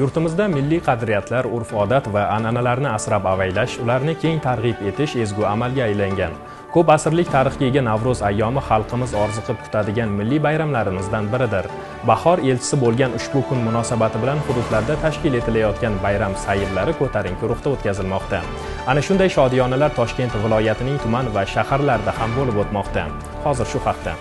Yurtimizda milliy qadriyatlar, urf-odat va an'analarni asrab-avaylash, ularni keng targ'ib etish ezgu amalga aylangan. Ko'p asrlik tarixga ega Navro'z ayyomi xalqimiz orziqib kutadigan milliy bayramlarimizdan biridir. Bahor elchisi bo'lgan ushbu kun munosabati bilan hududlarda tashkil etilayotgan bayram sayllari ko'tarinki ruhda o'tkazilmoqda. Ana shunday shodiyonalar Toshkent viloyatining tuman va shaharlarida ham bo'lib o'tmoqda. Hozir shu haqda.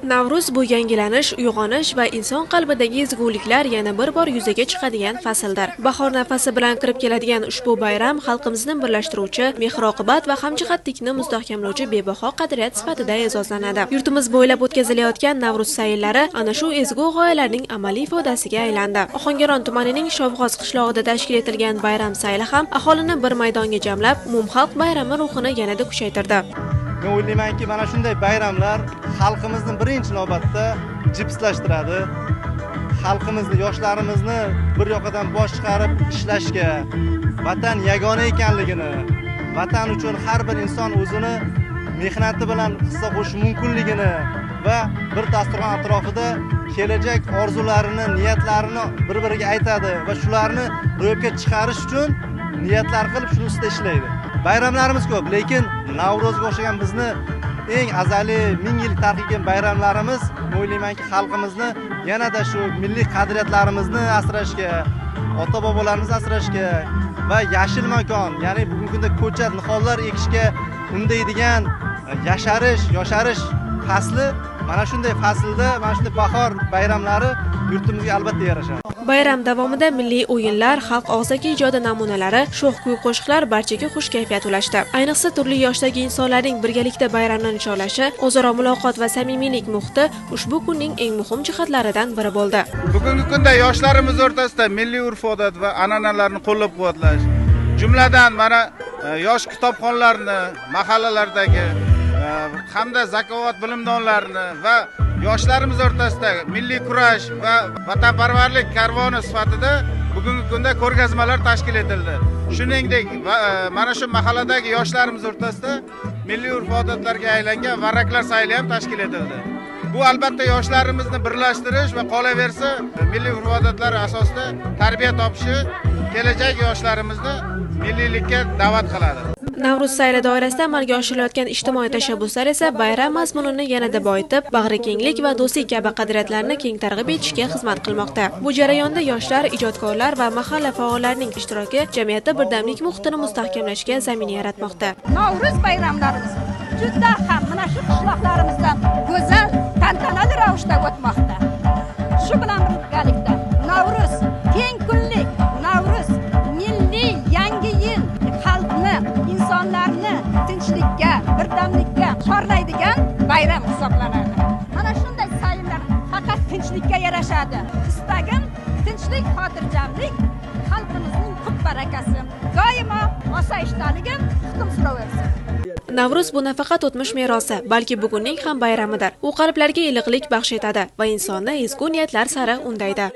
Navro'z bu yangilanish, uyg'onish va inson qalbidagi ezguliklar yana bir bor yuzaga chiqadigan fasldir. Bahor nafasi bilan kirib keladigan ushbu bayram xalqimizni birlashtiruvchi, mehr-oqibat va hamjihatlikni mustahkamlovchi bebaho qadriyat sifatida e'zozlanadi. Yurtimiz bo'ylab o'tkazilayotgan Navro'z sayllari ana shu ezgu g'oyalarning amaliy ifodasiga aylandi. Ohangaron tumanining Shovg'oz qishlog'ida tashkil etilgan bayram sayli ham aholini bir maydonga jamlab, umumxalq bayrami ruhini yanada kuchaytirdi. Men o'ylaymanki, mana shunday bayramlar xalqimizni birinchi navbatda jipslashtiradi. Xalqimizni, yoshlarimizni bir yoqadan bosh chiqarib ishlashga, vatan yagona ekanligini, vatan uchun har bir inson o'zini mehnati bilan hissa qo'shishi mumkinligini va bir dasturxon atrofida kelajak orzularini, niyatlarini bir-biriga aytadi va shularni ro'yobga chiqarish uchun niyatlar qilib shuni ustida ishlaydi. Bayramlarimiz ko'p, lekin Navro'zga o'xshagan bizni eng azaliy 1000 yil tarixi bayramlarimiz o'ylaymanki xalqimizni yanada shu milliy qadriyatlarimizni asrashga, ota-bobolarimizni asrashga va yashil makon, ya'ni bugungi kunda ko'cha, nihollar ekishga undaydigan yosharish fasli, mana shunday faslda, mana shunday bahor bayramlari yurtimizga albatta yarashadi. Bayram davomida milliy o'yinlar, xalq og'zaki ijodi namunalari, sho'x kuy-qo'shiqlar barchaga xush kayfiyat ulashdi. Ayniqsa turli yoshdagi insonlarning birgalikda bayramni nishonlashi, o'zaro muloqot va samimiylik muhiti ushbu kunning eng muhim jihatlaridan biri bo'ldi. Bugungi kunda yoshlarimiz o'rtasida milliy urf-odat va an'analarni qo'llab-quvvatlash, jumladan mana yosh kitobxonlarni, mahallalardagi hamda zakovat bilimdonlarini va yoshlarimiz o'rtasida milliy kurash va vatanparvarlik karvoni sifatida bugungi kunda ko'rgazmalar tashkil etildi. Shuningdek, mana shu mahalladagi yoshlarimiz o'rtasida milliy urf-odatlarga aylangan varraklar sayli ham tashkil etildi. Bu albatta yoshlarimizni birlashtirish va qolaversa milliy urf-odatlar asosida tarbiya topishi kelajak yoshlarimizni milliylikka da'vat qiladi. Navro'z sayli doirasida amalga oshirilayotgan ijtimoiy tashabbuslar esa bayram mazmunini yanada boyitib, bag'rikenglik va do'stlik kabi qadriyatlarni keng targ'ib etishga xizmat qilmoqda. Bu jarayonda yoshlar, ijodkorlar va mahalla faollarining ishtiroki jamiyatda birdamlik muhitini mustahkamlashga zamin yaratmoqda. Navro'z bayramlarimiz juda ham mana shu qishloqlarimizdan go'zal, tantanali ravishda o'tmoqda. Shu bilan birgalikda Navro'z keng kunlik, Navro'z milliy yangi yil xalqni, insonlarni tinchlikka, birdamlikka chorlaydigan bayram hisoblanadi. Mana shunday sayillar faqat tinchlikka yarashadi. Istagim tinchlik, xotirjamlik, xalqimizning ko'p barakasi, doimo osoyishtaligim hukm suraversin. Navro'z bu nafaqat o'tmish merosi, balki bugunning ham bayramidir. U qalblarga iliqlik baxsh etadi va insonni ezgu niyatlar sari undaydi.